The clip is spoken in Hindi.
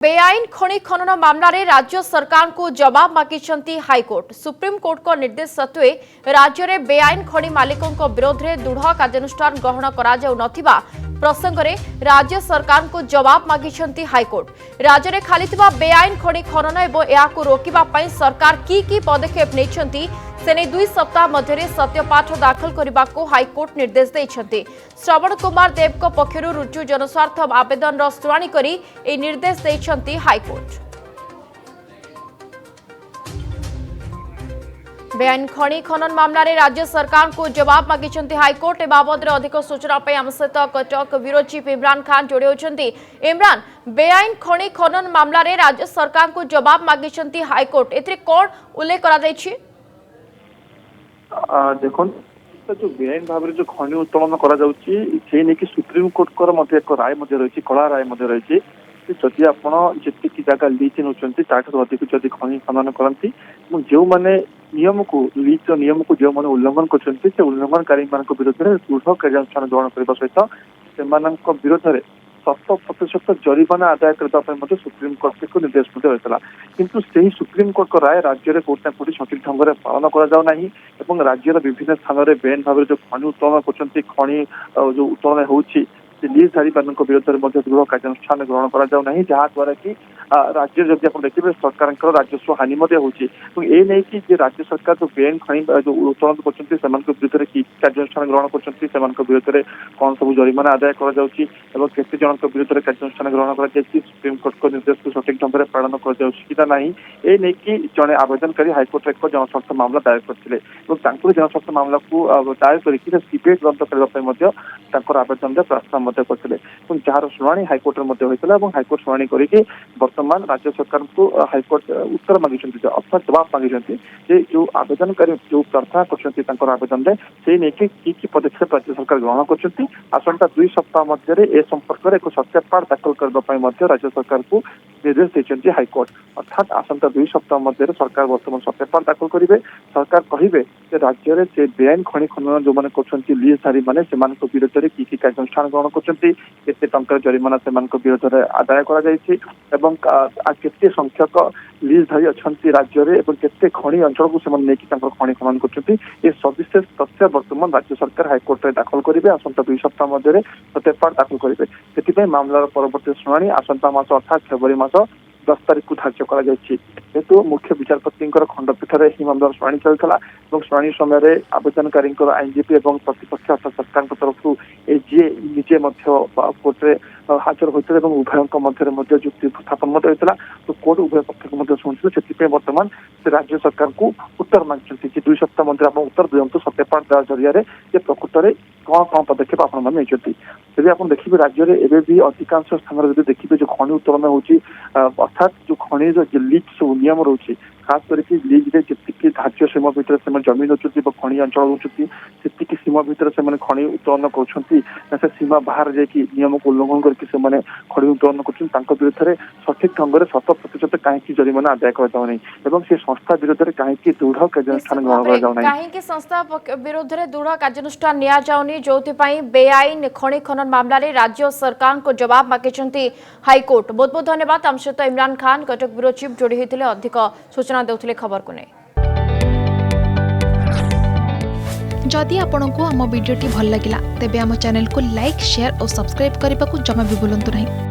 बेआईन खनि खनन मामला रे राज्य सरकार को जवाब मागिछंती हाईकोर्ट। सुप्रीम कोर्ट को निर्देश सत्वे राज्य रे बेआईन खनि मालिकों को विरोध रे दृढ़ कार्यानुष्ठान ग्रहण करा जाउ नथिबा प्रसंग रे राज्य सरकार को जवाब मागिछंती हाईकोर्ट। राज्य रे खालीथिबा बेआईन खनि खनन एवं याकु रोकिबा पई सरकार की पदक्षेप नेछंती सेने 2 सप्ताह मध्य सत्यपाठ दाखल करने को हाईकोर्ट निर्देश देते। श्रवण कुमार देव को पक्षरु रुजु जनस्वार्थ आवेदन शुणाणी करी ए निर्देश देते हाईकोर्ट। बेआईन खनि खनन मामला रे राज्य सरकार को जवाब मागिछंती हाईकोर्ट। ए बाबद अधिक सूचना पे आम सहित कटक ब्यूरो चीफ इमरान खान जोड़ी होछंती। इमरान, बेआईन खनि खनन मामला रे राज्य सरकार को जवाब मागिछंती हाईकोर्ट, एथरे कोन उल्लेख करा दैछि? देखो जो बेआईन भाव में जो खनि उत्तोलन कर सुप्रीम कोर्ट को एक राय रही कड़ा राय रही जदि आप जी जगह लीज नौ अधिक जदि खनि खनन करती जो मैंने नियम को लीज नियम को जो मैंने उल्लंघन कर उल्लंघनकारी विरोध में दृढ़ कार्यानुष्ठान ग्रहण करने सहित से विरोध में 100% जरिमाना आदाय करने सुप्रीम कोर्ट को निर्देश होता किंतु से ही सुप्रीम कोर्ट को राय राज्य में कोर्ट ना कोर्ट सठिक ढंग से पालन कर राज्यर विभिन्न स्थान में बेआईन भाव जो खनि उत्तोलन कर खनि जो उत्तोलन हो लीजधारी मान विरोध में दृढ़ कार्यानुष्ठान ग्रहण करा जहाद्वारा कि राज्य जब आप देखिए सरकार राजस्व हानि कि राज्य सरकार जो बेआईन खनि जो उत्तोलन कर विरुद्ध में कार्यानुष्ठान ग्रहण कर विरोध में कौन सब जरिमाना आदाय करते जन विरुद्ध में कार्यानुष्ठान ग्रहण कर सुप्रीम कोर्ट को निर्देश को सठिक ढंग से पालन कर जड़े आवेदनकारी हाईकोर्ट एक जनस्वार्थ मामला दायर करते जनस्वार्थ मामला को दायर कर सीबीआई तदंत करने आवेदन में प्रार्थना करते जार शुणी हाईकोर्ट होता है हाईकोर्ट शुणी करके वर्तमान राज्य सरकार को हाईकोर्ट उत्तर मांगी अर्थात जवाब मांगी जो आवेदनकारी जो प्रार्थना कर आवेदन में से नहीं कि पदक्षेप राज्य सरकार ग्रहण कर आसंता 2 सप्ताह मध्य ए संपर्क में एक सत्यापाठ दाखल करने राज्य सरकार को निर्देश देते हाईकोर्ट अर्थात आसंता 2 सप्ताह मध्य सरकार वर्तमान सत्यापाठ दाखल करेंगे सरकार कहे राज्य में से बेआईन खनि खनन जो मैंने लीजधारी मैंने विरोध में कि कार्यानुष्ठान ग्रहण करते टंकार जरिमाना से विरोध में आदाय करते संख्यक लीजधारी अच्छा राज्य में केते खनि अंचल को खनि खनन कर सविशेष तथ्य वर्तमान राज्य सरकार हाईकोर्ट में दाखल करेंगे आसंता 2 सप्ताह मध्य सत्यापाठ दाखल करेंगे से मामलार परवर्ती शुणी आसंता मास अर्थात फेब्रुआरी मास 10 तारीख को धार्य कर मुख्य विचारपति खंडपीठ में ही मामलार शुणी चलता शुणी समय आवेदनकारी आईनजीपी और प्रतिपक्ष अर्थात सरकार तरफ एजीए निजे कोर्ट में हाजर होते उभयों मध्य जुक्ति स्थापन होता तो कोर्ट उभय पक्ष को शुणुते से बर्तमान से राज्य सरकार को उत्तर मांगी 2 सप्ताह मध्य आप उत्तर दिंतु सत्यापाठ देवा जरिया प्रकृत में कौन कौन पदक्षेप आपने जब आप देखिए राज्य में एवं भी अधिकांश स्थान देखिए जो खनि उत्तोलन हो अर्थात जो खनि लीज सब नियम रोचे खास करके लीज जी धार्य सीमा भितर से जमीन नौकरी खनि अंचल नौकरी से सीमा भितर से खनि उत्तोलन कर सीमा बाहर जाकि नियम को उल्लंघन करके खनि उत्तोलन कर विरुद्ध में सठिक ढंग से 100% कहीं जरिमाना आदाय कर संस्था विरुद्ध में कहीं दृढ़ कार्यानुष्ठान ग्रहण कहीं संस्था विरुद्ध में दृढ़ कार्यानुष्ठान नि जो बेआईन खनि खनन मामला रे राज्य सरकार को जवाब मागिछंती हाईकोर्ट। बहुत बहुत धन्यवाद। आम सहित इमरान खान कटक ब्यूरो चीफ जोड़ी होते अधिक सूचना देउथिले खबर को नहीं। जदि आपंक आम भिडी भल लगा तेब आम चैनल को लाइक शेयर और सब्सक्राइब करने को जमा भी भूलु नहीं।